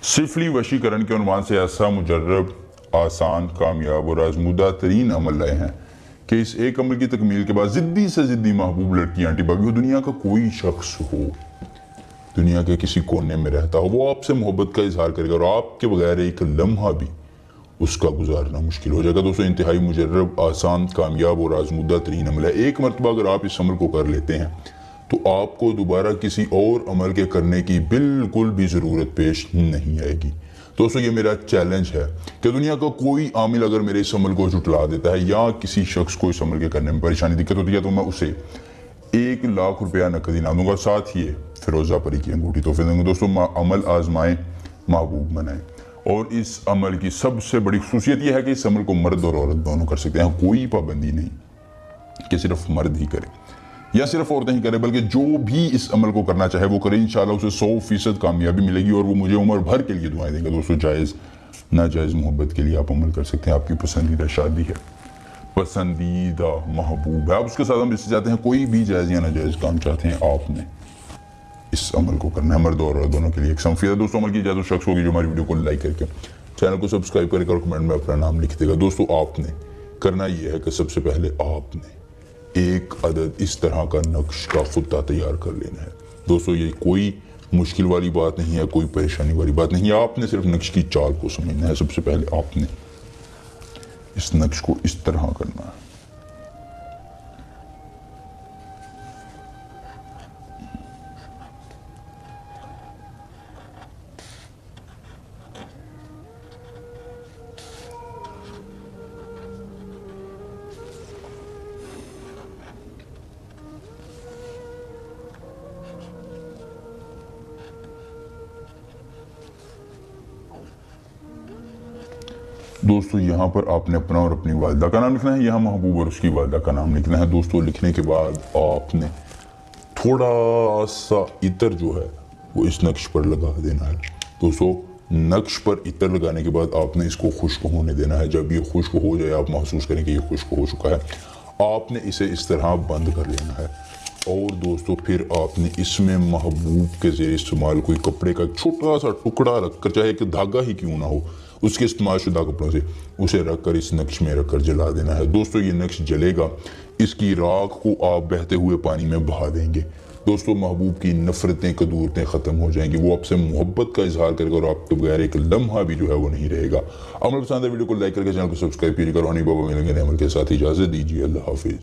सिफली वशीकरण के उन्वान से ऐसा मुजर्रब, आसान, कामयाब और आजमूदा तरीन अमल लाए हैं कि इस एक अमल की तकमील के बाद ज़िद्दी से ज़िद्दी महबूब लड़की आंटी भाभी हो, दुनिया का कोई शख्स हो, दुनिया के किसी कोने में रहता हो, वो आपसे मोहब्बत का इजहार करेगा और आपके बगैर एक लम्हा भी उसका गुजारना मुश्किल हो जाएगा। दोस्तों, इंतहाई मुजर्रब, आसान, कामयाब और आजमूदा तरीन अमल है। एक मरतबा अगर आप इस अमल को कर लेते हैं तो आपको दोबारा किसी और अमल के करने की बिल्कुल भी ज़रूरत पेश नहीं आएगी। दोस्तों, ये मेरा चैलेंज है कि दुनिया का कोई आमिल अगर मेरे इस अमल को जुटला देता है या किसी शख्स को इस अमल के करने में परेशानी दिक्कत होती है तो मैं उसे 1 लाख रुपया नकद इनाम दूंगा, साथ ही फिरोजा परी की अंगूठी तोहफे देंगे। दोस्तों, अमल आजमाएं, महबूब बनाएं। और इस अमल की सबसे बड़ी खसूसियत यह है कि इस अमल को मर्द और औरत दोनों कर सकते हैं। कोई पाबंदी नहीं कि सिर्फ मर्द ही करे या सिर्फ औरतें ही करें, बल्कि जो भी इस अमल को करना चाहे वो करे। इंशाल्लाह उसे 100% कामयाबी मिलेगी और वो मुझे उम्र भर के लिए दुआएं देंगे। दोस्तों, जायज़ नाजायज़ मोहब्बत के लिए आप अमल कर सकते हैं। आपकी पसंदीदा शादी है, पसंदीदा महबूब है, आप उसके साथ हम इससे चाहते हैं, कोई भी जायज़ या नाजायज़ काम चाहते हैं, आपने इस अमल को करना है। मर्द और औरत दोनों के लिए एक संफिया। दोस्तों, अमल की इजाज़त शख्स होगी जो हमारी वीडियो को लाइक करके चैनल को सब्सक्राइब करेगा और कमेंट में अपना नाम लिख देगा। दोस्तों, आपने करना यह है कि सबसे पहले आपने एक अदद इस तरह का नक्श का खुत्ता तैयार कर लेना है। दोस्तों, ये कोई मुश्किल वाली बात नहीं है, कोई परेशानी वाली बात नहीं है। आपने सिर्फ नक्श की चाल को समझना है। सबसे पहले आपने इस नक्श को इस तरह करना है। दोस्तों, यहाँ पर आपने अपना और अपनी वालिदा का नाम लिखना है। यहाँ महबूब और उसकी वालिदा का नाम लिखना है। दोस्तों, लिखने के बाद आपने थोड़ा सा इतर जो है वो इस नक्श पर लगा देना है। दोस्तों, नक्श पर इतर लगाने के बाद आपने इसको खुश्क होने देना है। जब ये खुश्क हो जाए, आप महसूस करें कि ये खुश्क हो चुका है, आपने इसे इस तरह बंद कर लेना है। और दोस्तों, फिर आपने इसमें महबूब के ज़रिए इस्तेमाल कोई कपड़े का छोटा सा टुकड़ा रखकर, चाहे कि धागा ही क्यों ना हो, उसके इस्तेमाल शुदा कपड़ों से उसे रखकर इस नक्श में रखकर जला देना है। दोस्तों, ये नक्श जलेगा, इसकी राख को आप बहते हुए पानी में बहा देंगे। दोस्तों, महबूब की नफरतें, कदूरतें ख़त्म हो जाएंगी, वो आपसे मोहब्बत का इजहार करेगा और आपके बगैर एक लम्हा भी जो है वो नहीं रहेगा। अमल पसंद है वीडियो को लाइक करके चैनल को सब्सक्राइब कीजिएगा। रोहानी बाबा मिलेंगे अमल के साथ। इजाज़त दीजिए, अल्लाह हाफिज़।